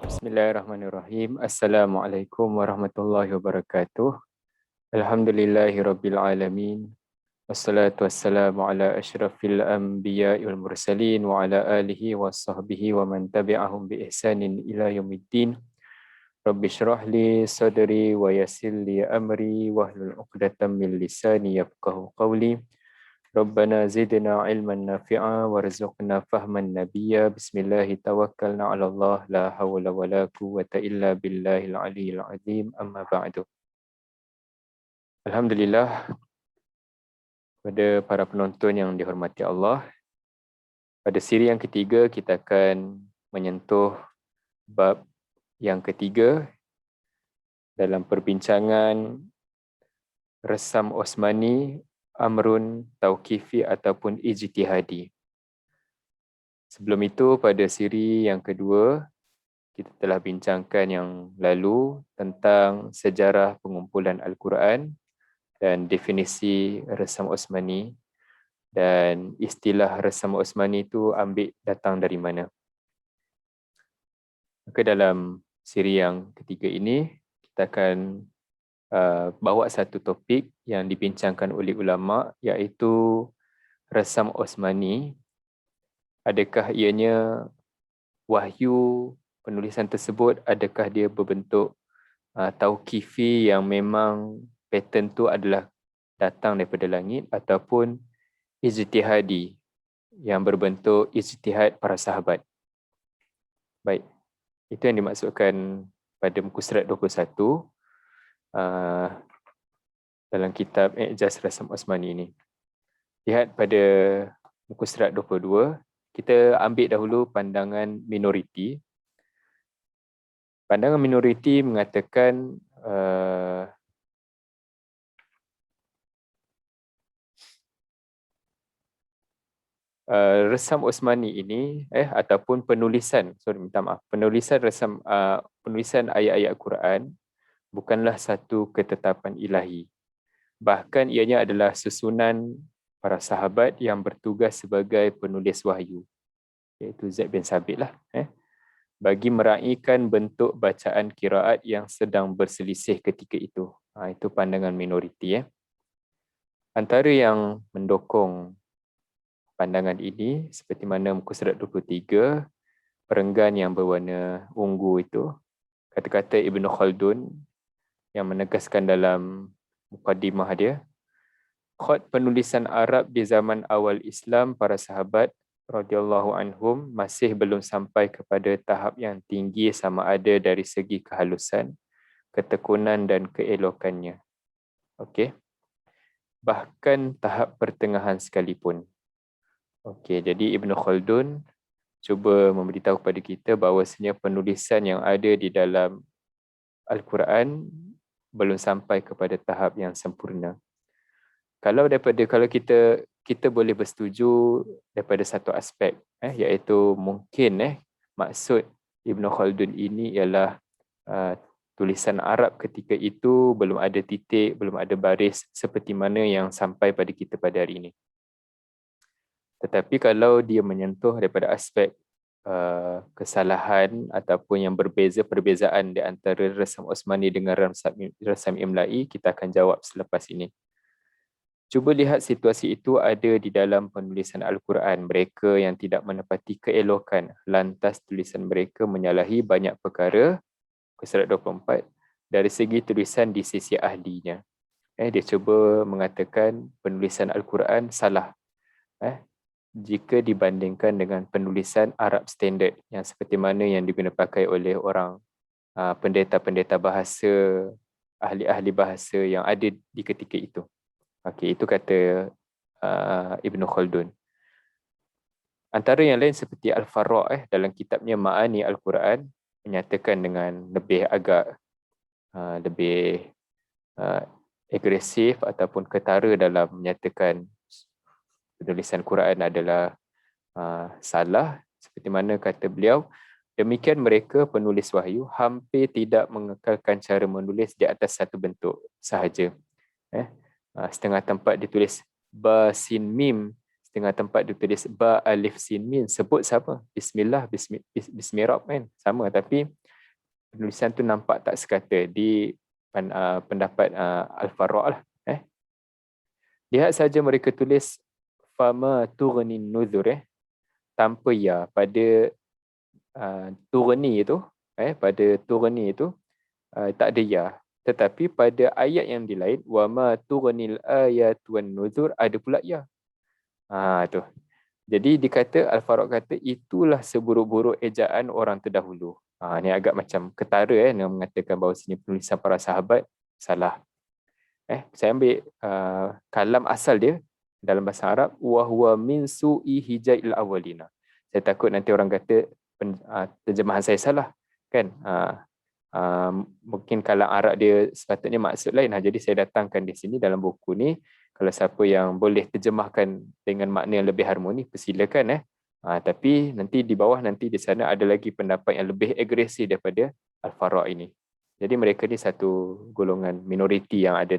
Bismillahirrahmanirrahim. Assalamualaikum warahmatullahi wabarakatuh. Alhamdulillahirabbil alamin. Wassalatu wassalamu ala asyrafil anbiya'i wal mursalin wa ala alihi washabbihi wa man tabi'ahum bi ihsanin ila yaumiddin. Rabbi shrah li sadri wa yassir li amri wahlul 'uqdatam min lisani yafqahu qawli. Rabbana zidna ilman nafi'a warzuqna fahman nabiyya. Bismillahi tawakkalna 'ala Allah la hawla wala quwwata illa billahil aliyyil azim. Amma ba'du. Alhamdulillah, kepada para penonton yang dihormati Allah, pada siri yang ketiga kita akan menyentuh bab yang ketiga dalam perbincangan Resam Osmani, amrun tauqifi ataupun ijtihadi. Sebelum itu, pada siri yang kedua, kita telah bincangkan yang lalu tentang sejarah pengumpulan Al-Quran dan definisi Resam Osmani, dan istilah Resam Osmani itu datang dari mana. Maka dalam siri yang ketiga ini, kita akan bawa satu topik yang dibincangkan oleh ulama, iaitu Resam Osmani. Adakah ianya wahyu, penulisan tersebut, adakah dia berbentuk tauqifi yang memang pattern tu adalah datang daripada langit, ataupun ijtihadi yang berbentuk ijtihad para sahabat. Baik, itu yang dimaksudkan pada muka surat 21 dalam kitab I'jaz Resam Osmani ini. Lihat pada muka surat 22, kita ambil dahulu pandangan minoriti. Pandangan minoriti mengatakan Resam Osmani ini ataupun penulisan penulisan ayat-ayat Al-Quran bukanlah satu ketetapan ilahi. Bahkan ianya adalah susunan para sahabat yang bertugas sebagai penulis wahyu, iaitu Zaid bin Sabit lah, bagi meraihkan bentuk bacaan qiraat yang sedang berselisih ketika itu. Itu pandangan minoriti. Antara yang mendukung pandangan ini, seperti mana muka surat 23, perenggan yang berwarna ungu itu, kata-kata Ibn Khaldun yang menegaskan dalam mukaddimah dia, khot penulisan Arab di zaman awal Islam para sahabat radhiyallahu anhum masih belum sampai kepada tahap yang tinggi sama ada dari segi kehalusan, ketekunan dan keelokannya. Okey. Bahkan tahap pertengahan sekalipun. Okey, jadi Ibn Khaldun cuba memberitahu kepada kita bahawasanya penulisan yang ada di dalam Al-Quran belum sampai kepada tahap yang sempurna. Kalau kita boleh bersetuju daripada satu aspek, iaitu mungkin maksud Ibn Khaldun ini ialah tulisan Arab ketika itu belum ada titik, belum ada baris seperti mana yang sampai pada kita pada hari ini. Tetapi kalau dia menyentuh daripada aspek kesalahan ataupun yang perbezaan di antara Resam Osmani dengan Resam Imla'i, kita akan jawab selepas ini. Cuba lihat situasi itu ada di dalam penulisan Al-Quran. Mereka yang tidak menepati keelokan, lantas tulisan mereka menyalahi banyak perkara, surat 24, dari segi tulisan di sisi ahlinya. Dia cuba mengatakan penulisan Al-Quran salah jika dibandingkan dengan penulisan Arab standard yang seperti mana yang digunakan pakai oleh orang pendeta-pendeta bahasa, ahli-ahli bahasa yang ada di ketika itu. Okey, itu kata Ibn Khaldun. Antara yang lain seperti Al-Farra' dalam kitabnya Ma'ani Al-Quran menyatakan dengan lebih agresif ataupun ketara dalam menyatakan penulisan Quran adalah salah, seperti mana kata beliau, demikian mereka penulis wahyu hampir tidak mengekalkan cara menulis di atas satu bentuk sahaja. Setengah tempat ditulis ba sin mim, setengah tempat ditulis ba alif sin mim. Sebut sama, bismillah, bismirab kan, sama, tapi penulisan tu nampak tak sekata di pendapat Al-Farra' lah. Lihat saja mereka tulis fama tughnin nuzur, tanpa ya pada tughni itu, pada tughni itu tak ada ya. Tetapi pada ayat yang di lain, wama tughnil ayat wan nuzur, ada pula ya. Tu. Jadi dikata Al-Farra' kata itulah seburuk-buruk ejaan orang terdahulu. Ni agak macam ketara dengan mengatakan bahawa sini penulisan para sahabat salah. Saya ambil kalam asal dia dalam bahasa Arab, wa huwa min su'i hijail awwalina. Saya takut nanti orang kata terjemahan saya salah, kan? Mungkin kalam Arab dia sepatutnya maksud lain. Jadi saya datangkan di sini dalam buku ni. Kalau siapa yang boleh terjemahkan dengan makna yang lebih harmoni, persilakan. Tapi nanti di bawah, nanti di sana ada lagi pendapat yang lebih agresif daripada Al-Farra' ini. Jadi mereka ni satu golongan minoriti yang ada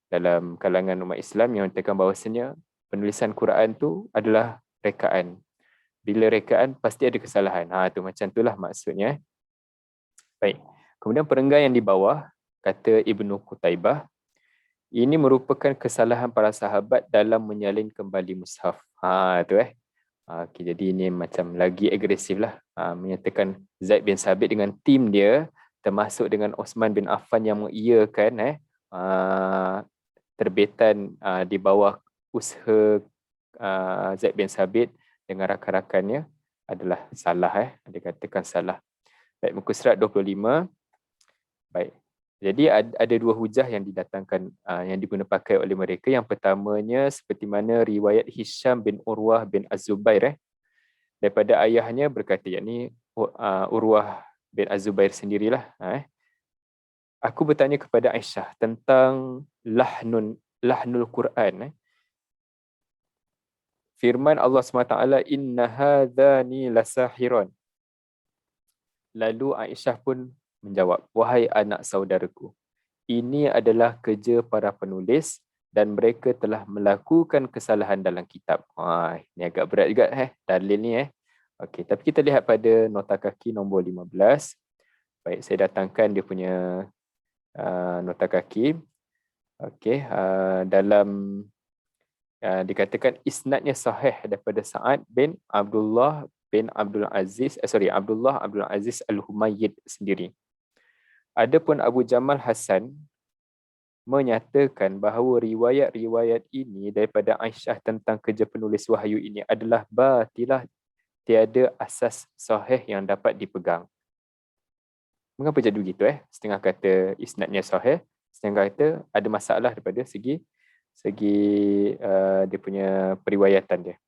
dalam kalangan umat Islam yang mengatakan bahawasanya penulisan Quran tu adalah rekaan. Bila rekaan pasti ada kesalahan. Tu macam itulah maksudnya. Baik. Kemudian perenggan yang di bawah kata Ibnu Qutaibah, ini merupakan kesalahan para sahabat dalam menyalin kembali mushaf. Tu Okay, jadi ini macam lagi agresif lah. Menyatakan Zaid bin Sabit dengan tim dia, termasuk dengan Osman bin Affan yang mengiyakan terbitan di bawah usaha Zaid bin Sabit dengan rakan-rakannya adalah salah. Dikatakan salah. Baik, muka surat 25. Baik. Jadi ada dua hujah yang didatangkan, yang diguna pakai oleh mereka. Yang pertamanya seperti mana riwayat Hisham bin Urwah bin Az-Zubair daripada ayahnya berkata, yakni Urwah bin Az-Zubair sendirilah. Aku bertanya kepada Aisyah tentang lahnul Quran. Firman Allah SWT, inna hadzani lasahiran. Lalu Aisyah pun menjawab, wahai anak saudaraku, ini adalah kerja para penulis dan mereka telah melakukan kesalahan dalam kitab. Ini agak berat juga dalil ni. Okey, tapi kita lihat pada nota kaki nombor 15. Baik, saya datangkan dia punya nota kaki. Okey, dalam dikatakan isnadnya sahih daripada Sa'ad bin Abdullah bin Abdul Aziz, Abdullah Abdul Aziz Al-Humayyid sendiri. Adapun Abu Jamal Hasan menyatakan bahawa riwayat-riwayat ini daripada Aisyah tentang kerja penulis wahyu ini adalah batilah, tiada asas sahih yang dapat dipegang. Mengapa jadi begitu? Setengah kata isnadnya sahih, setengah kata ada masalah daripada segi dia punya periwayatan dia.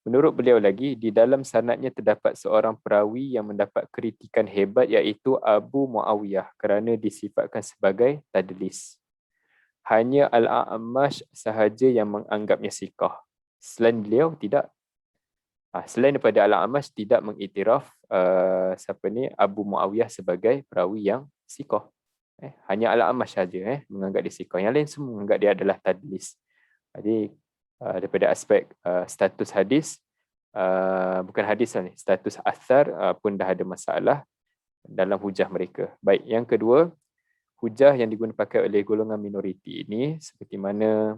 Menurut beliau lagi, di dalam sanadnya terdapat seorang perawi yang mendapat kritikan hebat, iaitu Abu Muawiyah, kerana disifatkan sebagai tadlis. Hanya Al-A'mash sahaja yang menganggapnya siqah. Selain beliau, tidak. Selain daripada Al-A'mash, tidak mengiktiraf Abu Muawiyah sebagai perawi yang siqah. Hanya Al-A'mash saja menganggap dia siqah. Yang lain semua menganggap dia adalah tadlis. Jadi, daripada aspek status hadis, bukan hadis lah ni, status athar pun dah ada masalah dalam hujah mereka. Baik, yang kedua, hujah yang digunakan pakai oleh golongan minoriti ini seperti mana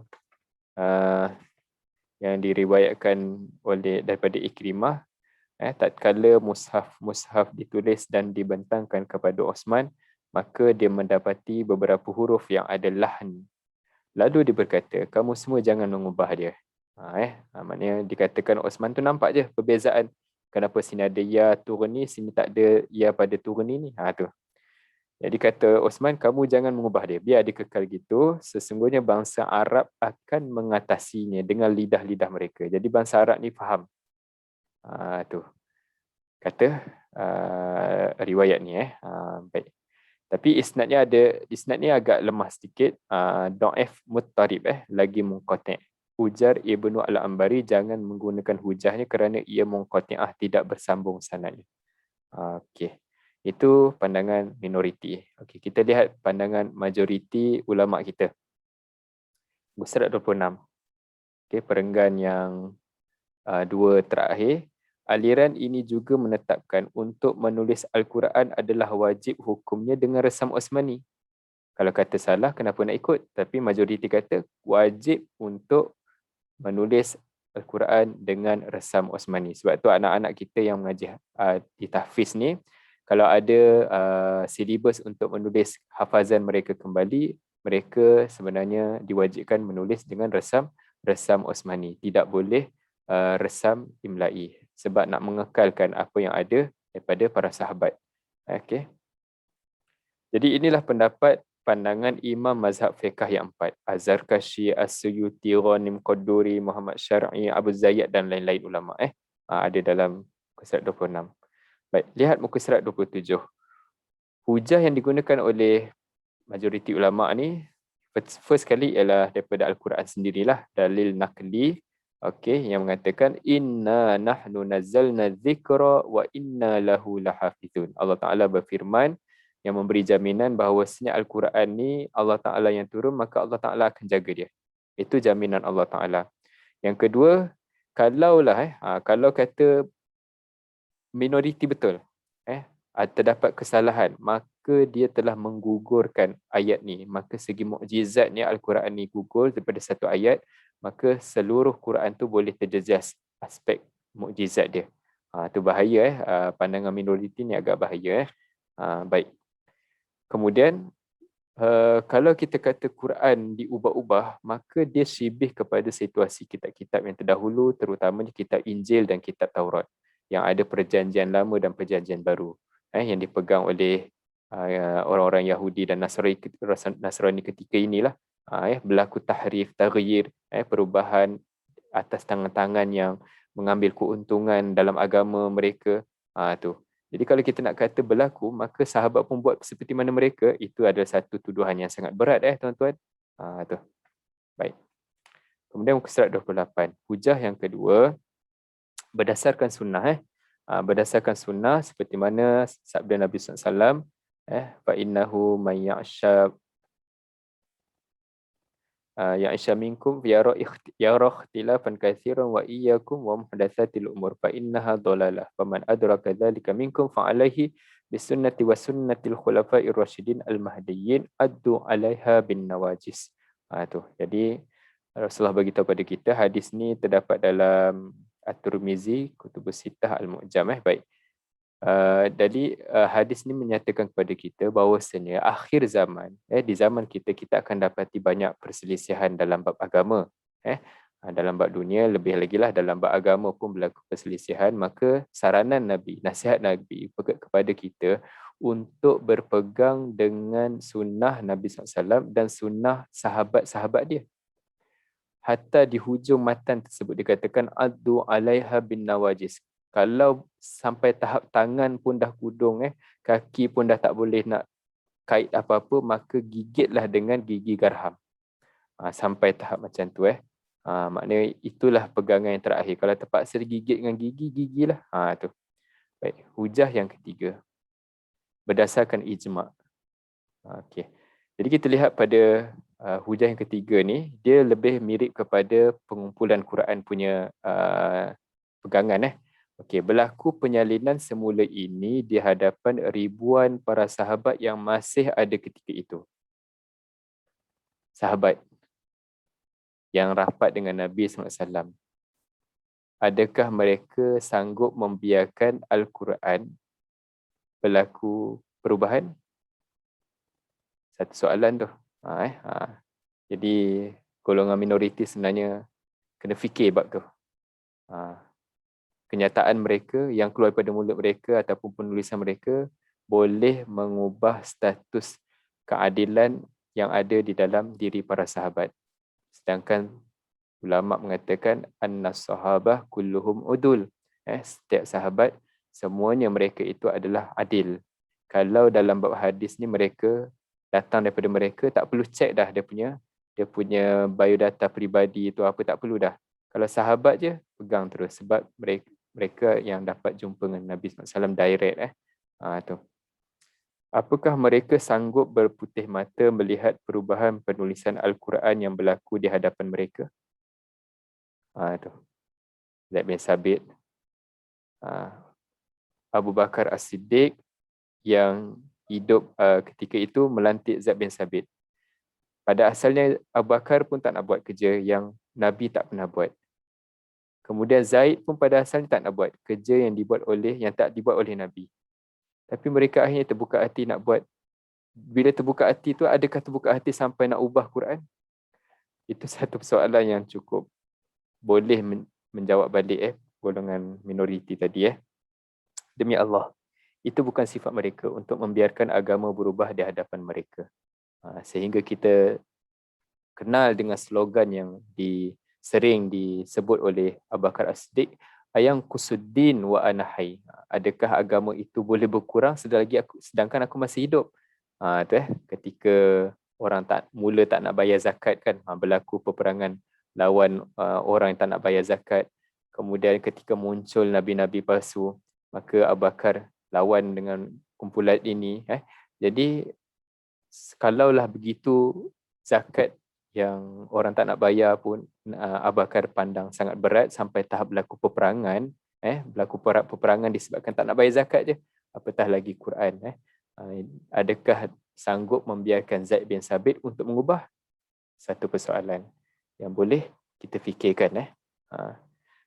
yang diriwayatkan daripada Ikrimah, tatkala mushaf ditulis dan dibentangkan kepada Osman, maka dia mendapati beberapa huruf yang ada lahn. Lalu dia berkata, kamu semua jangan mengubah dia. Maknanya dikatakan Osman tu nampak je perbezaan. Kenapa sini ada ya turuni, sini tak ada ya pada turuni ni. Tu. Jadi kata Osman, kamu jangan mengubah dia. Biar dia kekal gitu. Sesungguhnya bangsa Arab akan mengatasinya dengan lidah-lidah mereka. Jadi bangsa Arab ni faham. Tu. Kata riwayat ni. Baik. Tapi isnadnya agak lemah sedikit. Da'if muttarib, lagi munqati'. Ujar Ibnu Al-Ambari, jangan menggunakan hujahnya kerana ia munqati'ah, tidak bersambung sanadnya. Okey. Itu pandangan minoriti. Okey, kita lihat pandangan majoriti ulama kita. Surat 26. Okey, perenggan yang dua terakhir. Aliran ini juga menetapkan untuk menulis Al-Quran adalah wajib hukumnya dengan resam Osmani. Kalau kata salah, kenapa nak ikut? Tapi majoriti kata wajib untuk menulis Al-Quran dengan resam Osmani. Sebab tu anak-anak kita yang mengajar di tahfiz ni, kalau ada silibus untuk menulis hafazan mereka kembali, mereka sebenarnya diwajibkan menulis dengan resam Osmani. Tidak boleh resam imla'i. Sebab nak mengekalkan apa yang ada daripada para sahabat. Okey. Jadi inilah pendapat pandangan Imam Mazhab Fiqh yang 4. Az-Zarkashi, As-Suyuti, Ghanim Qaduri, Muhammad Syar'i, Abu Zayyad dan lain-lain ulama. Ada dalam muka surat 26. Baik, lihat muka surat 27. Hujah yang digunakan oleh majoriti ulama ni, first kali ialah daripada Al-Quran sendirilah, dalil naqli, yang mengatakan inna nahnu nazzalna dzikra wa inna lahu lahafizun. Allah Taala berfirman yang memberi jaminan bahawasanya Al-Quran ni Allah Taala yang turun, maka Allah Taala akan jaga dia. Itu jaminan Allah Taala. Yang kedua, kalau kata minoriti betul, terdapat kesalahan, maka dia telah menggugurkan ayat ni. Maka segi mukjizatnya Al-Quran ni gugur daripada satu ayat, maka seluruh Quran tu boleh terjejas aspek mukjizat dia. Tu bahaya. Pandangan minoriti ni agak bahaya. Baik. Kemudian, kalau kita kata Quran diubah-ubah, maka dia syibih kepada situasi kitab-kitab yang terdahulu, terutamanya kitab Injil dan kitab Taurat, yang ada perjanjian lama dan perjanjian baru, yang dipegang oleh orang-orang Yahudi dan Nasrani ketika inilah. Berlaku tahrif, taghyir, perubahan atas tangan-tangan yang mengambil keuntungan dalam agama mereka. Tu. Jadi kalau kita nak kata berlaku, maka sahabat pun buat seperti mana mereka, itu adalah satu tuduhan yang sangat berat, tuan-tuan. Tu. Baik. Kemudian muka surat 28. Hujah yang kedua, berdasarkan sunnah. Berdasarkan sunnah, seperti mana sabda Nabi SAW, fa innahu man ya'isha minkum yara ikhtilafan katsiran wa iyyakum wa muhdatsatil umur fa innaha dhalalah faman adraka dzalika minkum fa alaihi bisunnati wa sunnatil khulafa'ir rasyidin al mahdiyyin addu 'alaiha bin nawajis. Tu. Jadi Rasulullah bagi tahu pada kita, hadis ni terdapat dalam At-Tirmizi, Kutubus Sittah Al-Mu'jam. Baik. Jadi hadis ni menyatakan kepada kita bahawasanya akhir zaman, di zaman kita akan dapati banyak perselisihan dalam bab agama. Dalam bab dunia, lebih lagi lah dalam bab agama pun berlaku perselisihan. Maka saranan Nabi, nasihat Nabi kepada kita untuk berpegang dengan sunnah Nabi SAW dan sunnah sahabat-sahabat dia. Hatta di hujung matan tersebut dikatakan addu 'alaiha bin nawajis. Kalau sampai tahap tangan pun dah kudung, kaki pun dah tak boleh nak kait apa-apa, maka gigitlah dengan gigi garham. Sampai tahap macam tu. Maknanya itulah pegangan yang terakhir. Kalau terpaksa gigit dengan gigi, gigilah. Tu. Baik. Hujah yang ketiga. Berdasarkan ijma'. Okey. Jadi kita lihat pada hujah yang ketiga ni, dia lebih mirip kepada pengumpulan Quran punya pegangan. Okey, berlaku penyalinan semula ini di hadapan ribuan para sahabat yang masih ada ketika itu. Sahabat yang rapat dengan Nabi SAW. Adakah mereka sanggup membiarkan Al-Quran berlaku perubahan? Satu soalan tu. Jadi, golongan minoriti sebenarnya kena fikir bab tu. Kenyataan mereka yang keluar daripada mulut mereka ataupun penulisan mereka boleh mengubah status keadilan yang ada di dalam diri para sahabat. Sedangkan ulama mengatakan annas sahabah kulluhum udul. Setiap sahabat, semuanya mereka itu adalah adil. Kalau dalam bab hadis ni mereka datang daripada mereka, tak perlu cek dah dia punya biodata peribadi itu apa, tak perlu dah. Kalau sahabat je, pegang terus sebab mereka yang dapat jumpa dengan Nabi SAW direct. Tu. Apakah mereka sanggup berputih mata melihat perubahan penulisan Al-Quran yang berlaku di hadapan mereka? Tu. Zaid bin Sabit Abu Bakar As-Siddiq yang hidup ketika itu melantik Zaid bin Sabit. Pada asalnya Abu Bakar pun tak nak buat kerja yang Nabi tak pernah buat. Kemudian Zaid pun pada asalnya tak nak buat kerja yang tak dibuat oleh Nabi. Tapi mereka akhirnya terbuka hati nak buat. Bila terbuka hati tu, adakah terbuka hati sampai nak ubah Quran? Itu satu persoalan yang cukup boleh menjawab balik golongan minoriti tadi. Demi Allah, itu bukan sifat mereka untuk membiarkan agama berubah di hadapan mereka. Sehingga kita kenal dengan slogan yang sering disebut oleh Abu Bakar As-Siddiq, ayang kusuddin wa ana hayy. Adakah agama itu boleh berkurang sedangkan aku masih hidup? Ketika orang mula tak nak bayar zakat kan, berlaku peperangan lawan orang yang tak nak bayar zakat. Kemudian ketika muncul nabi-nabi palsu, maka Abu Bakar lawan dengan kumpulan ini. Jadi kalaulah begitu, zakat yang orang tak nak bayar pun Abu Bakar pandang sangat berat sampai tahap berlaku peperangan. Berlaku peperangan disebabkan tak nak bayar zakat je. Apatah lagi Quran. Adakah sanggup membiarkan Zaid bin Sabit untuk mengubah? Satu persoalan yang boleh kita fikirkan.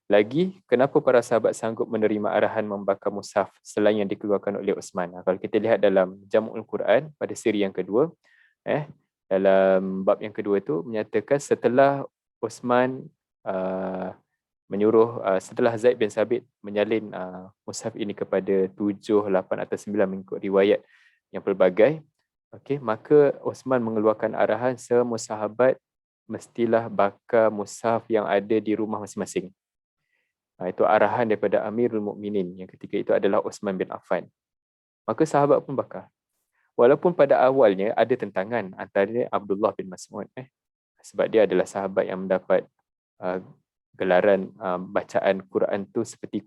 Lagi, kenapa para sahabat sanggup menerima arahan membakar mushaf selain yang dikeluarkan oleh Uthman? Kalau kita lihat dalam Jam'ul Quran pada siri yang kedua, dalam bab yang kedua tu menyatakan setelah Uthman setelah Zaid bin Sabit menyalin mushaf ini kepada 7, 8 atau 9 mengikut riwayat yang pelbagai, maka Uthman mengeluarkan arahan semua sahabat mestilah bakar mushaf yang ada di rumah masing-masing. Itu arahan daripada Amirul Mukminin yang ketika itu adalah Uthman bin Affan. Maka sahabat pun bakar. Walaupun pada awalnya ada tentangan antara Abdullah bin Mas'ud, sebab dia adalah sahabat yang mendapat gelaran bacaan Quran tu seperti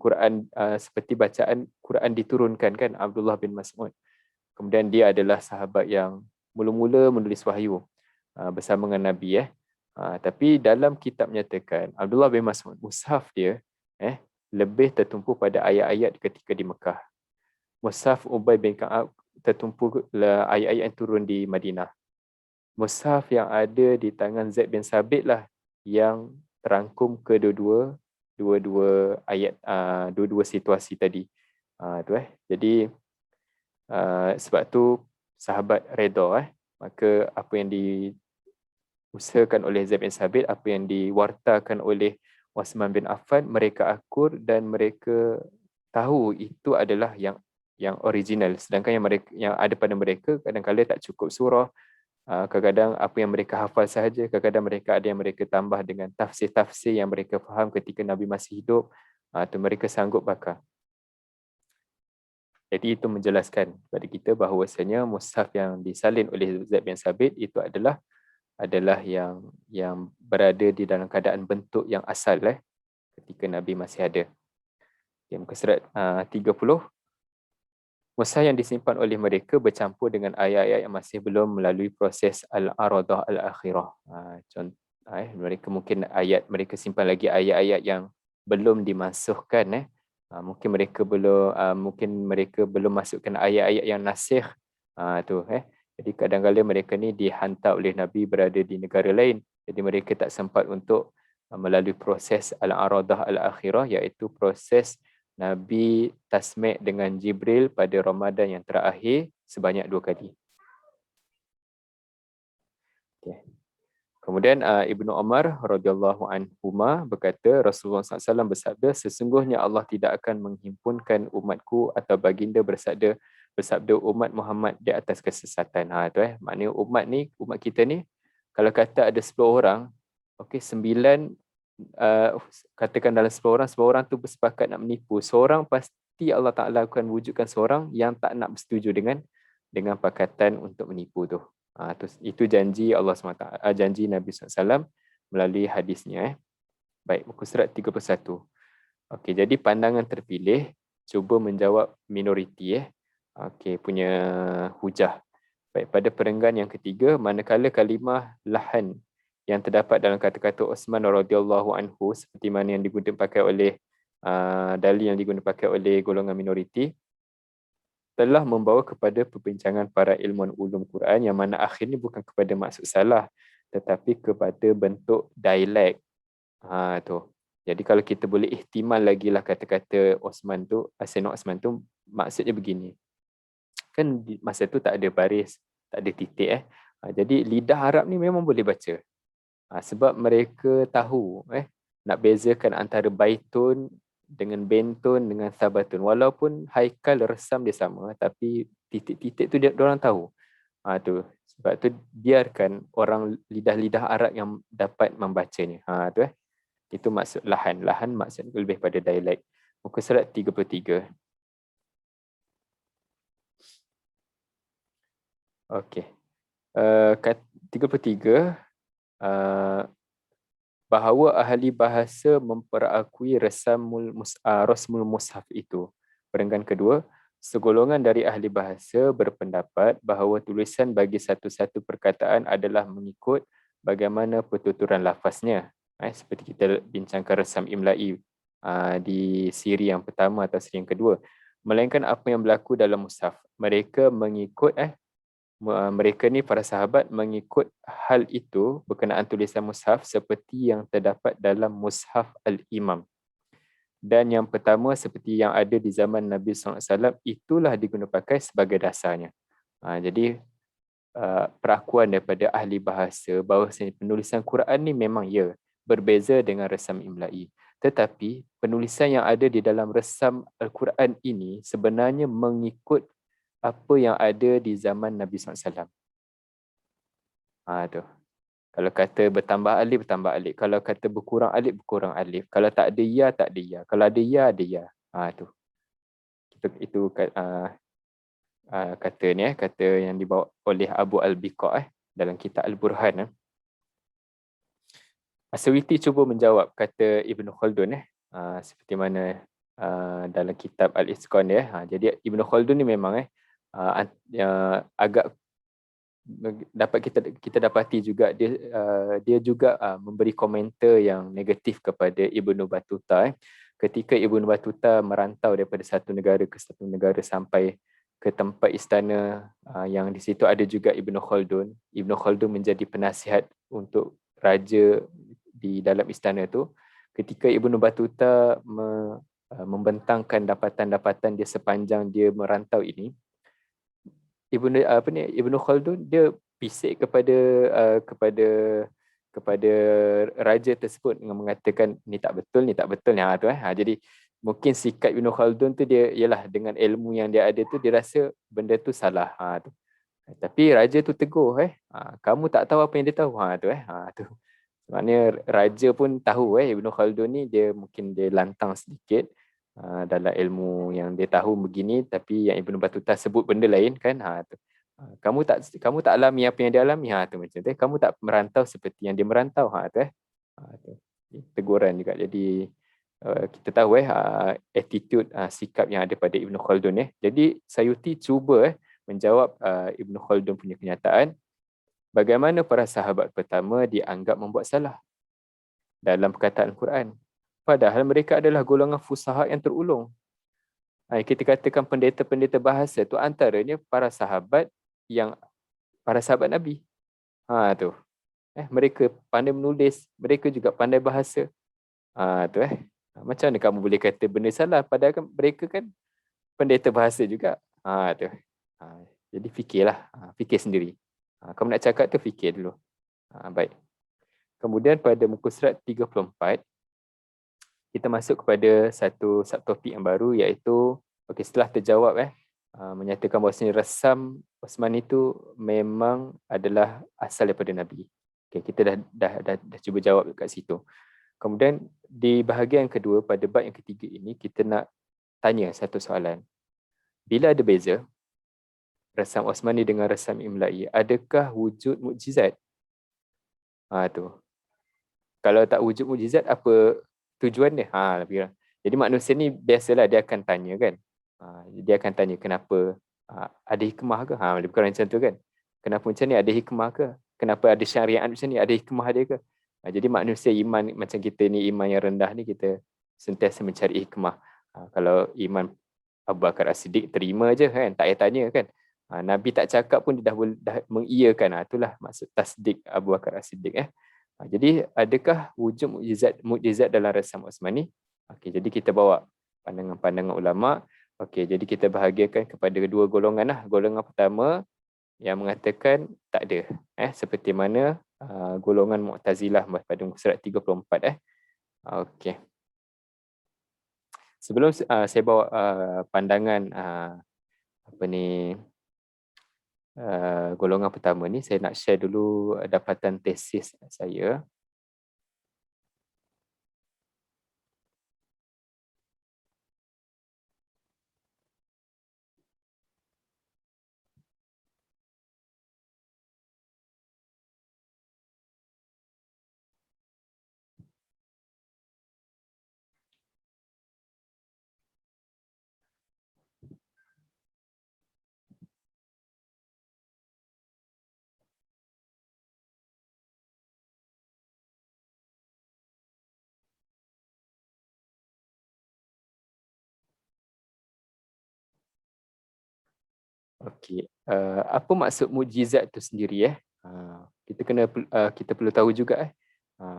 bacaan Quran diturunkan kan, Abdullah bin Mas'ud. Kemudian dia adalah sahabat yang mula-mula menulis wahyu bersama dengan Nabi. Tapi dalam kitab menyatakan Abdullah bin Mas'ud, mushaf dia lebih tertumpu pada ayat-ayat ketika di Mekah. Mushaf Ubay bin Ka'ab tertumpu ayat-ayat yang turun di Madinah. Mushaf yang ada di tangan Zaid bin Sabit lah yang terangkum kedua-dua ayat, dua-dua situasi tadi. Jadi sebab tu sahabat redha. Maka apa yang diusahakan oleh Zaid bin Sabit, apa yang diwartakan oleh Uthman bin Affan, mereka akur dan mereka tahu itu adalah yang original. Sedangkan yang ada pada mereka kadang-kadang tak cukup surah, kadang-kadang apa yang mereka hafal sahaja, kadang-kadang mereka ada yang mereka tambah dengan tafsir-tafsir yang mereka faham ketika Nabi masih hidup, tu mereka sanggup bakar. Jadi itu menjelaskan kepada kita bahawasanya mushaf yang disalin oleh Zaid bin Sabit itu adalah yang berada di dalam keadaan bentuk yang asal ketika Nabi masih ada. Muka surat 30. Mushaf yang disimpan oleh mereka bercampur dengan ayat-ayat yang masih belum melalui proses al-aradah al-akhirah. Mereka mungkin mereka simpan lagi ayat-ayat yang belum dimasukkan. Mungkin mereka belum masukkan ayat-ayat yang nasikh. Jadi kadang-kadang mereka ni dihantar oleh Nabi berada di negara lain. Jadi mereka tak sempat untuk melalui proses al-aradah al-akhirah, iaitu proses Nabi tasmi' dengan Jibril pada Ramadan yang terakhir sebanyak 2 kali. Kemudian Ibnu Umar radhiyallahu anhuma berkata, Rasulullah SAW bersabda, sesungguhnya Allah tidak akan menghimpunkan umatku, atau baginda bersabda umat Muhammad di atas kesesatan. Maknanya umat kita ni, kalau kata ada 10 orang, 9 katakan dalam 10 orang tu bersepakat nak menipu. Seorang pasti Allah Ta'ala akan wujudkan seorang yang tak nak bersetuju dengan pakatan untuk menipu tu. Itu janji Allah SWT, janji Nabi SAW melalui hadisnya. Baik, muka surat 31. Jadi pandangan terpilih cuba menjawab minoriti punya hujah. Baik, pada perenggan yang ketiga, manakala kalimah lahan yang terdapat dalam kata-kata Uthman radhiyallahu anhu seperti mana yang pakai oleh dalil yang digunakan pakai oleh golongan minoriti, telah membawa kepada perbincangan para ilmuwan ulum Quran yang mana akhirnya bukan kepada maksud salah tetapi kepada bentuk dialek. Tu. Jadi kalau kita boleh ihtimal lagi lah kata-kata Osman tu, Sayyidina Osman tu maksudnya begini. Kan masa tu tak ada baris, tak ada titik jadi lidah Arab ni memang boleh baca. Sebab mereka tahu nak bezakan antara baitun dengan bentun dengan sabatun. Walaupun haikal resam dia sama tapi titik-titik tu dia orang tahu. Tu. Sebab tu biarkan orang lidah-lidah Arab yang dapat membacanya. Tu Itu maksud lahan. Lahan maksud lebih pada dialek. Muka surat 33. Okey. 33 bahawa ahli bahasa memperakui rasmul mushaf itu. Perenggan kedua, segolongan dari ahli bahasa berpendapat bahawa tulisan bagi satu-satu perkataan adalah mengikut bagaimana pertuturan lafaznya. Seperti kita bincangkan resam imla'i di siri yang pertama atau siri yang kedua. Melainkan apa yang berlaku dalam mushaf. Mereka mengikut mereka ni para sahabat mengikut hal itu berkenaan tulisan mushaf seperti yang terdapat dalam mushaf al-Imam. Dan yang pertama seperti yang ada di zaman Nabi SAW itulah digunakan pakai sebagai dasarnya. Jadi perakuan daripada ahli bahasa bahawa penulisan Quran ni memang berbeza dengan resam imla'i. Tetapi penulisan yang ada di dalam resam Al-Quran ini sebenarnya mengikut apa yang ada di zaman Nabi SAW. Tu. Kalau kata bertambah alif, bertambah alif. Kalau kata berkurang alif, berkurang alif. Kalau tak ada ya, tak ada ya. Kalau ada ya, ada ya. Tu. Itu kata ni, kata yang dibawa oleh Abu Al-Biqa dalam kitab Al-Burhan. As-Suyuti cuba menjawab kata Ibn Khaldun seperti mana dalam kitab Al-Itqan dia. Jadi Ibn Khaldun ni memang agak dapat kita dapati juga dia juga memberi komentar yang negatif kepada Ibnu Battuta ketika Ibnu Battuta merantau daripada satu negara ke satu negara sampai ke tempat istana yang di situ ada juga Ibnu Khaldun. Ibnu Khaldun menjadi penasihat untuk raja di dalam istana tu. Ketika Ibnu Battuta membentangkan dapatan-dapatan dia sepanjang dia merantau ini, Ibnu Khaldun dia bisik kepada raja tersebut dengan mengatakan ni tak betul ni. Jadi mungkin sikap Ibnu Khaldun tu dia ialah dengan ilmu yang dia ada tu dia rasa benda tu salah tu. Tapi raja tu tegur kamu tak tahu apa yang dia tahu tu. Maknanya raja pun tahu Ibnu Khaldun ni dia mungkin dia lantang sedikit dalam ilmu yang dia tahu begini tapi yang Ibnu Battuta sebut benda lain kan tu. Kamu tak alami apa yang dia alami tu macam tu. Kamu tak merantau seperti yang dia merantau tu. Teguran juga. Jadi kita tahu attitude sikap yang ada pada Ibnu Khaldun Jadi Sayuti cuba menjawab Ibnu Khaldun punya kenyataan bagaimana para sahabat pertama dianggap membuat salah dalam perkataan Quran. Padahal mereka adalah golongan fusaha yang terulung. Kita katakan pendeta-pendeta bahasa tu antaranya para sahabat Nabi. Tu. Mereka pandai menulis, mereka juga pandai bahasa. Tu. Macam mana kamu boleh kata benda salah padahal kan mereka kan pendeta bahasa juga. Tu. Jadi fikirlah, fikir sendiri. Kamu nak cakap tu fikir dulu. Baik. Kemudian pada muka surat 34 kita masuk kepada satu subtopik yang baru iaitu setelah terjawab menyatakan bahawasanya resam Osman itu memang adalah asal daripada Nabi. Kita dah cuba jawab dekat situ. Kemudian di bahagian kedua pada bab yang ketiga ini kita nak tanya satu soalan. Bila ada beza resam Osmani dengan resam imla'i, adakah wujud mukjizat? Tu. Kalau tak wujud mukjizat, apa tujuan dia? Lebih kurang. Jadi manusia ni biasalah dia akan tanya kan. Dia akan tanya kenapa ada hikmah ke? Lebih kurang macam tu kan. Kenapa macam ni, ada hikmah ke? Kenapa ada syariat macam ni, ada hikmah dia ke? Jadi manusia iman macam kita ni, iman yang rendah ni, kita sentiasa mencari hikmah. Kalau iman Abu Bakar As-Siddiq terima je kan, tak payah tanya kan. Nabi tak cakap pun dia dah mengiyakan. Itulah maksud tasdik Abu Bakar As-Siddiq. Jadi adakah wujud mukjizat dalam rasam Utsmani? Okey, jadi kita bawa pandangan-pandangan ulama. Okey, jadi kita bahagiakan kepada dua golongan lah. Golongan pertama yang mengatakan tak ada. Seperti mana golongan Mu'tazilah pada muka surat 34. Okey. Sebelum saya bawa pandangan golongan pertama ni, saya nak share dulu dapatan tesis saya. Okey, apa maksud mukjizat tu sendiri? Kita perlu tahu juga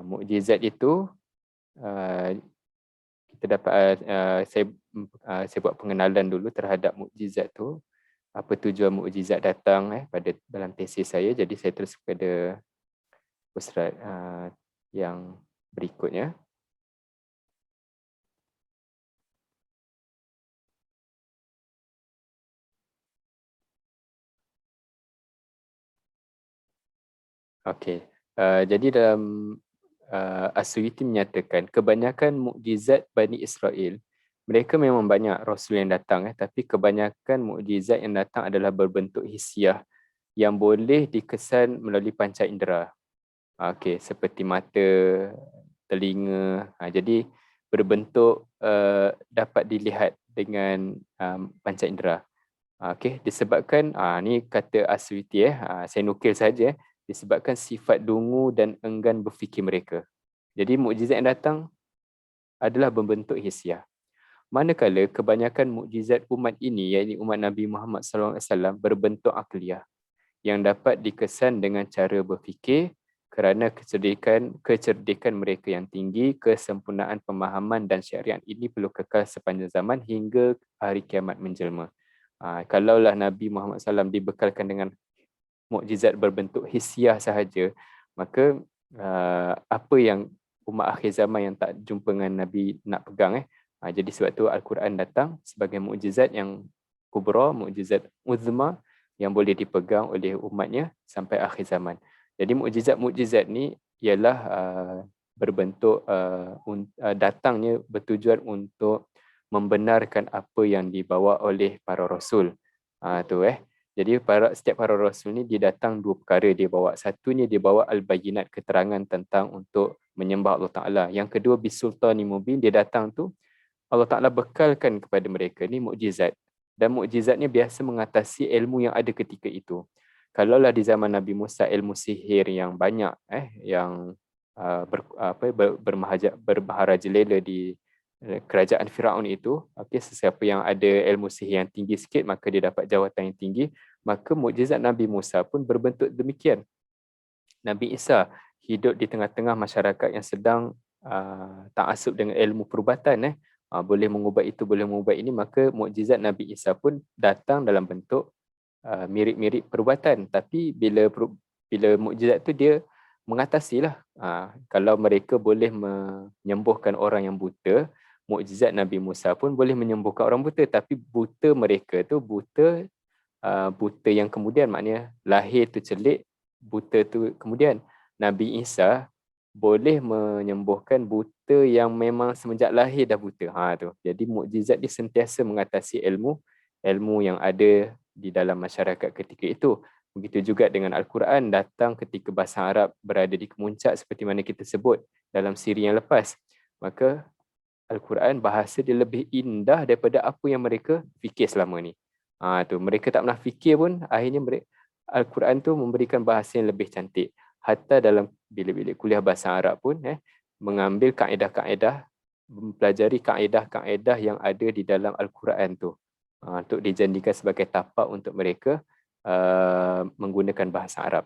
mukjizat itu kita dapat saya buat pengenalan dulu terhadap mukjizat tu. Apa tujuan mukjizat datang pada dalam tesis saya. Jadi saya terus kepada slide yang berikutnya. Okey. Jadi dalam As-Suyuti menyatakan kebanyakan mukjizat Bani Israel, mereka memang banyak rasul yang datang tapi kebanyakan mukjizat yang datang adalah berbentuk hisiah yang boleh dikesan melalui panca indera. Okey, seperti mata, telinga. Jadi berbentuk dapat dilihat dengan panca indera. Okey, disebabkan ni kata As-Suyuti saya nukil saja disebabkan sifat dungu dan enggan berfikir mereka. Jadi mukjizat yang datang adalah berbentuk hisiah. Manakala kebanyakan mukjizat umat ini, iaitu umat Nabi Muhammad SAW, berbentuk akliyah yang dapat dikesan dengan cara berfikir kerana kecerdikan mereka yang tinggi, kesempurnaan pemahaman dan syariat ini perlu kekal sepanjang zaman hingga hari kiamat menjelma. Kalaulah Nabi Muhammad SAW dibekalkan dengan mukjizat berbentuk hisiah sahaja, maka apa yang umat akhir zaman yang tak jumpa dengan Nabi nak pegang. Jadi sebab tu Al-Quran datang sebagai mukjizat yang kubra, mukjizat uzma yang boleh dipegang oleh umatnya sampai akhir zaman. Jadi mukjizat-mukjizat ni ialah berbentuk datangnya bertujuan untuk membenarkan apa yang dibawa oleh para rasul. Jadi setiap para rasul ni dia datang dua perkara dia bawa. Satunya dia bawa al-bayyinat, keterangan tentang untuk menyembah Allah Ta'ala. Yang kedua bisultani mubin, dia datang tu Allah Ta'ala bekalkan kepada mereka ni mukjizat. Dan mukjizatnya biasa mengatasi ilmu yang ada ketika itu. Kalaulah di zaman Nabi Musa ilmu sihir yang banyak yang berbaharajelela di kerajaan Firaun itu, sesiapa yang ada ilmu sihir yang tinggi sikit maka dia dapat jawatan yang tinggi. Maka mukjizat Nabi Musa pun berbentuk demikian. Nabi Isa hidup di tengah-tengah masyarakat yang sedang ta'assub dengan ilmu perubatan, boleh mengubah itu, boleh mengubah ini, maka mukjizat Nabi Isa pun datang dalam bentuk mirip-mirip perubatan. Tapi bila mukjizat tu dia mengatasilah. Kalau mereka boleh menyembuhkan orang yang buta, mukjizat Nabi Musa pun boleh menyembuhkan orang buta. Tapi buta mereka tu buta yang kemudian, maknanya lahir tu celik, buta tu kemudian. Nabi Isa boleh menyembuhkan buta yang memang semenjak lahir dah buta. Tu. Jadi mukjizat dia sentiasa mengatasi ilmu yang ada di dalam masyarakat ketika itu. Begitu juga dengan Al-Quran datang ketika bahasa Arab berada di kemuncak seperti mana kita sebut dalam siri yang lepas. Maka Al-Quran bahasa dia lebih indah daripada apa yang mereka fikir selama ni. Tu mereka tak pernah fikir pun, akhirnya Al-Quran tu memberikan bahasa yang lebih cantik. Hatta dalam bilik-bilik kuliah bahasa Arab pun mengambil kaedah-kaedah mempelajari kaedah-kaedah yang ada di dalam Al-Quran tu. Untuk dijadikan sebagai tapak untuk mereka menggunakan bahasa Arab.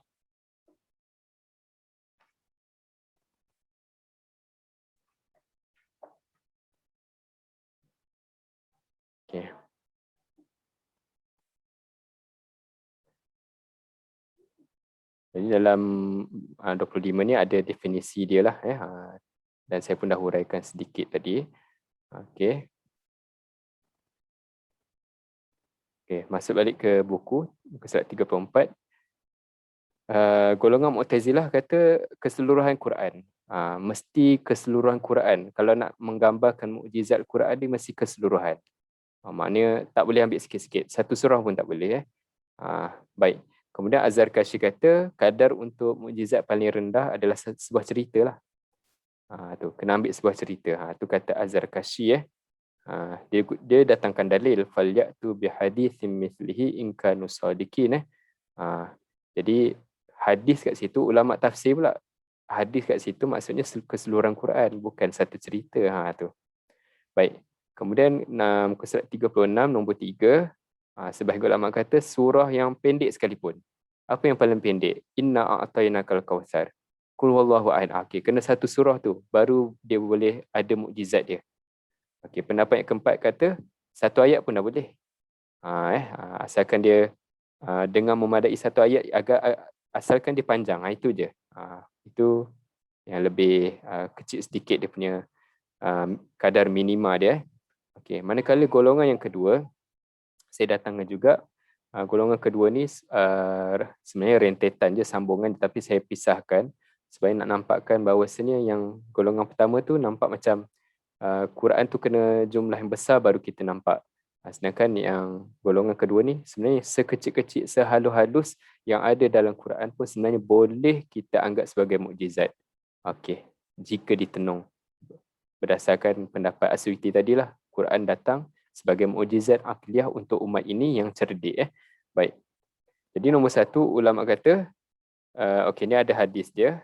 Okay. Jadi dalam 25 ni ada definisi dia lah. Dan saya pun dah huraikan sedikit tadi. Okey. Okey, masuk balik ke buku, muka surat 34. Golongan Mu'tazilah kata keseluruhan Quran. Mesti keseluruhan Quran. Kalau nak menggambarkan mukjizat Quran dia mesti keseluruhan. Maknanya tak boleh ambil sikit-sikit. Satu surah pun tak boleh. Baik. Kemudian Az-Zarkashi kata kadar untuk mukjizat paling rendah adalah sebuah cerita lah. Tu kena ambil sebuah cerita. Tu kata Az-Zarkashi. Dia datangkan dalil falyatu bihaditsin mithlihi in kanu sadiqin. Jadi hadis kat situ ulama tafsir pula. Hadis kat situ maksudnya keseluruhan Quran, bukan satu cerita. Tu. Baik. Kemudian muka surat 36 nombor 3, sebahagian ulama kata surah yang pendek sekalipun. Apa yang paling pendek? Inna a'tainakal kautsar. Qul huwallahu ahad. Okey, kena satu surah tu baru dia boleh ada mukjizat dia. Okey, pendapat yang keempat kata satu ayat pun dah boleh. Asalkan dia dengan memadai satu ayat, asalkan dia panjang. Itu je. Itu yang lebih kecil sedikit dia punya kadar minima dia. Okey, manakala golongan yang kedua, saya datangkan juga. Golongan kedua ni sebenarnya rentetan je, sambungan, tapi saya pisahkan supaya nak nampakkan bahawasanya yang golongan pertama tu nampak macam Quran tu kena jumlah yang besar baru kita nampak. Sedangkan yang golongan kedua ni sebenarnya sekecil-kecil, sehalus-halus yang ada dalam Quran pun sebenarnya boleh kita anggap sebagai mukjizat. Okey, jika ditenung. Berdasarkan pendapat As-Suyuti tadilah, Quran datang sebagai mukjizat akliyah untuk umat ini yang cerdik. Baik. Jadi nombor satu, ulama kata, okey, ni ada hadis dia.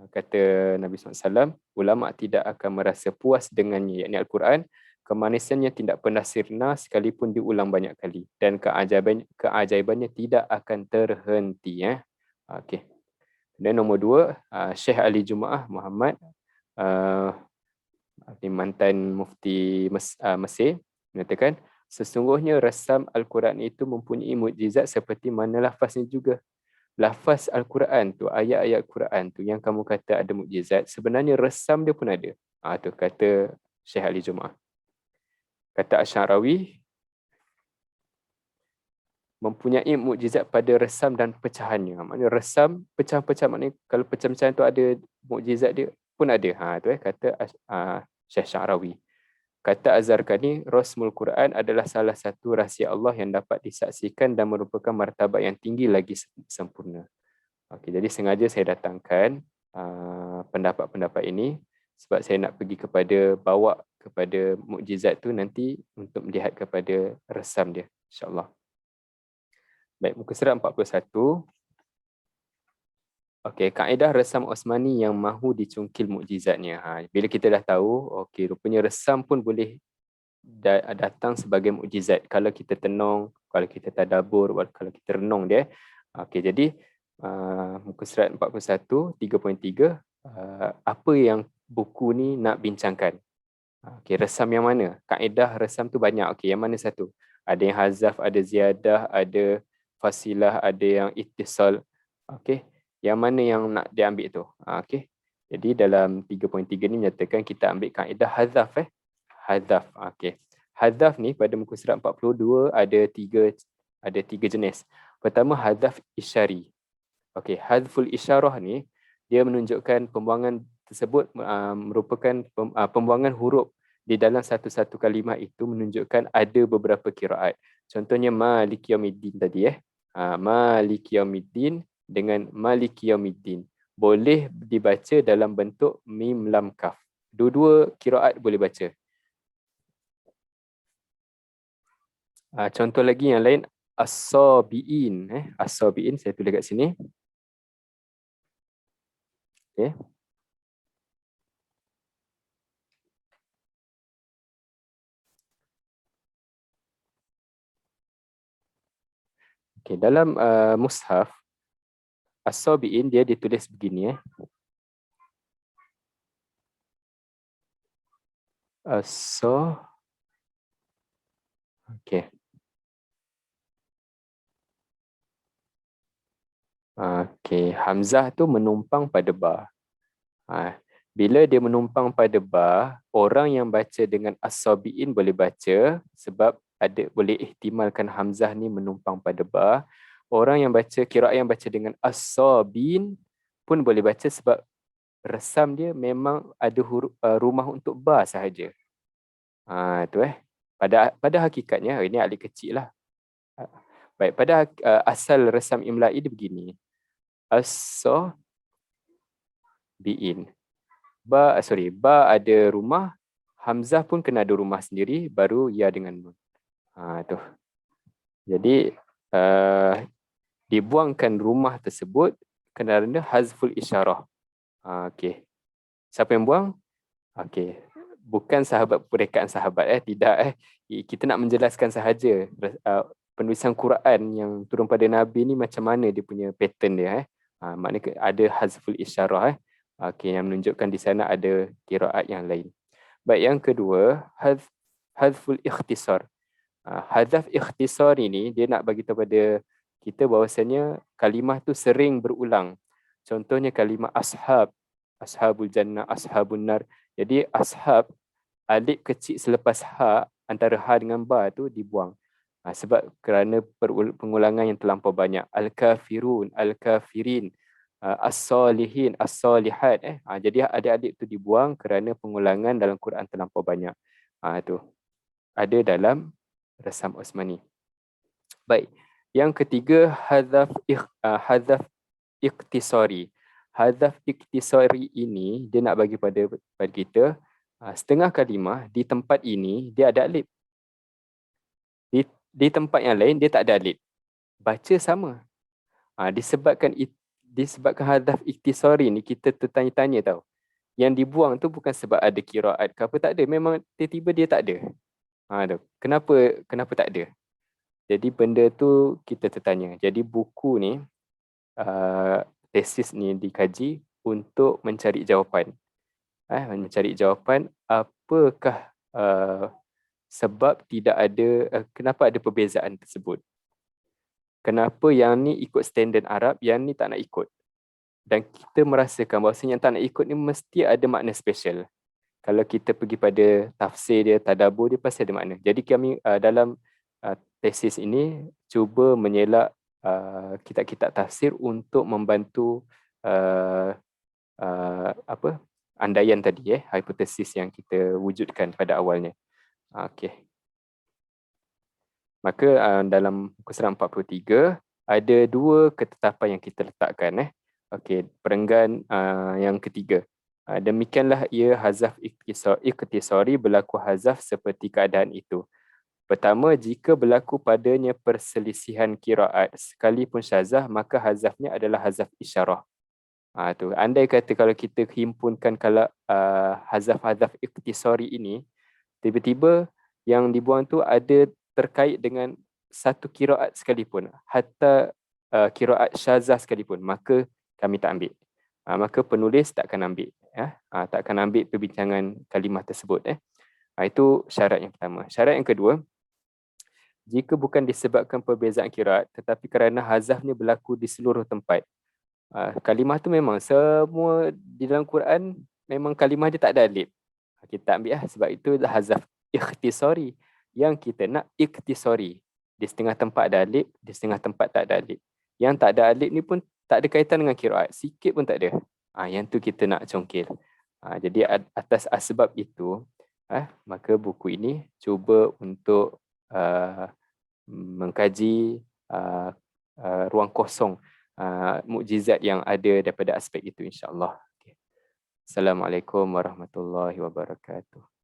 Kata Nabi SAW, ulama tidak akan merasa puas dengannya, yakni Al-Quran, kemanisannya tidak pernah sirna sekalipun diulang banyak kali. Dan keajaibannya tidak akan terhenti. Okey. Dan nombor dua, Syekh Ali Jumaah Muhammad, mantan mufti Mesir, mengatakan, sesungguhnya resam Al-Quran itu mempunyai mukjizat seperti mana lafaznya juga. Lafaz Al-Quran tu, ayat-ayat Quran tu yang kamu kata ada mukjizat, sebenarnya resam dia pun ada. Tu kata Syekh Ali Jumaah. Kata Asy'arawi, mempunyai mukjizat pada resam dan pecahannya. Maknanya resam, pecah-pecah, maknanya kalau pecah-pecahan tu ada mukjizat dia pun ada. Kata Syekh Asy'arawi. Kata Az-Zarkani, Rasmul Quran adalah salah satu rahsia Allah yang dapat disaksikan dan merupakan martabat yang tinggi lagi sempurna. Okey, jadi sengaja saya datangkan pendapat-pendapat ini sebab saya nak pergi bawa kepada mukjizat tu nanti untuk melihat kepada resam dia, insya-Allah. Baik, muka surat 41. Okey, kaedah resam Osmani yang mahu dicungkil mukjizatnya. Bila kita dah tahu, okey, rupanya resam pun boleh datang sebagai mukjizat kalau kita tenung, kalau kita tadabbur, kalau kita renung dia. Okey, jadi muka surat 41, 3.3, apa yang buku ni nak bincangkan? Okey, resam yang mana? Kaedah resam tu banyak. Okey, yang mana satu? Ada yang hazaf, ada ziyadah, ada fasilah, ada yang ittisal. Okey, yang mana yang nak diambil tu? Okey. Jadi dalam 3.3 ni menyatakan kita ambil kaedah hazaf. Hazaf. Okey. Hazaf ni pada muka surat 42 ada tiga jenis. Pertama, hazaf isyari. Okey, hazful isyarah ni dia menunjukkan pembuangan tersebut merupakan pembuangan huruf di dalam satu-satu kalimah itu menunjukkan ada beberapa qiraat. Contohnya Maliki Yaumiddin tadi Maliki Yaumiddin dengan Maliki Yaumiddin boleh dibaca dalam bentuk mim lam kaf. Dua-dua qiraat boleh baca. Contoh lagi yang lain, as-sabiin. As-sabiin saya tulis kat sini. Okay. Okay, dalam mushaf, as-sabiin dia ditulis begini. Okay. Okay, Hamzah tu menumpang pada ba. Bila dia menumpang pada ba, orang yang baca dengan as-sabiin boleh baca sebab boleh ihtimalkan Hamzah ni menumpang pada ba. Orang yang baca qiraat yang baca dengan as-sabin pun boleh baca sebab resam dia memang ada huruf rumah untuk ba sahaja. Tu pada hakikatnya ini alif kecil lah. Baik, pada asal resam imla'i dia begini. As-sabiin. Ba ada rumah, Hamzah pun kena ada rumah sendiri, baru ya dengan nun. Tu. Jadi dibuangkan rumah tersebut kerana hazful isyarah. Okey. Siapa yang buang? Okey. Bukan sahabat perekaan sahabat tidak kita nak menjelaskan sahaja penulisan Quran yang turun pada Nabi ni macam mana dia punya pattern dia maknanya ada hazful isyarah okey, yang menunjukkan di sana ada qiraat yang lain. Baik, yang kedua, hazful ikhtisar. Hazaf ikhtisar ini dia nak bagi tahu pada kita bahawasanya kalimah tu sering berulang. Contohnya kalimah ashab, ashabul jannah, ashabun nar. Jadi ashab, alif kecil selepas ha, antara ha dengan ba tu dibuang. Sebab kerana pengulangan yang terlampau banyak. Al-kafirun, al-kafirin, as-salihin, as-salihat. Jadi ada alif tu dibuang kerana pengulangan dalam Quran terlampau banyak. Itu ada dalam resam Osmani. Baik, yang ketiga hazaf ikhtisari. Hazaf ikhtisari ini dia nak bagi pada kita setengah kalimah di tempat ini dia ada alif. Di tempat yang lain dia tak ada alif. Baca sama. Disebabkan hazaf ikhtisari ni kita tertanya-tanya tahu. Yang dibuang tu bukan sebab ada qiraat ke apa, tak ada. Memang tiba-tiba dia tak ada. Kenapa tak ada? Jadi benda tu kita tertanya. Jadi buku ni, tesis ni dikaji untuk mencari jawapan. Mencari jawapan apakah sebab tidak ada, kenapa ada perbezaan tersebut. Kenapa yang ni ikut standard Arab, yang ni tak nak ikut. Dan kita merasakan bahawa yang tak nak ikut ni mesti ada makna special. Kalau kita pergi pada tafsir dia, tadabbur dia, pasti ada makna. Jadi kami dalam tesis ini cuba menyelak kitab-kitab tafsir untuk membantu andaian tadi, hipotesis yang kita wujudkan pada awalnya. Okey. Maka dalam muka surat 43 ada dua ketetapan yang kita letakkan. Okey, perenggan yang ketiga. Demikianlah ia hazaf ikhtisari berlaku hazaf seperti keadaan itu. Pertama, jika berlaku padanya perselisihan qiraat sekalipun syazah, maka hazafnya adalah hazaf isyarah. Tu. Andai kata kalau kita himpunkan kalau hazaf-hazaf ikhtisari ini, tiba-tiba yang dibuang tu ada terkait dengan satu qiraat sekalipun, hatta qiraat syazah sekalipun, maka kami tak ambil. Maka penulis tak akan ambil. Tak akan ambil perbincangan kalimah tersebut. Itu syarat yang pertama. Syarat yang kedua, jika bukan disebabkan perbezaan qiraat, tetapi kerana hazafnya berlaku di seluruh tempat. Kalimah tu memang semua di dalam Quran, memang kalimah dia tak ada alif. Kita ambil sebab itu hazaf ikhtisari. Yang kita nak ikhtisari. Di setengah tempat ada alif, di setengah tempat tak ada alif. Yang tak ada alif ni pun tak ada kaitan dengan qiraat. Sikit pun tak ada. Yang tu kita nak congkil. Jadi atas asbab itu, maka buku ini cuba untuk mengkaji ruang kosong mukjizat yang ada daripada aspek itu, insya-Allah. Assalamualaikum warahmatullahi wabarakatuh.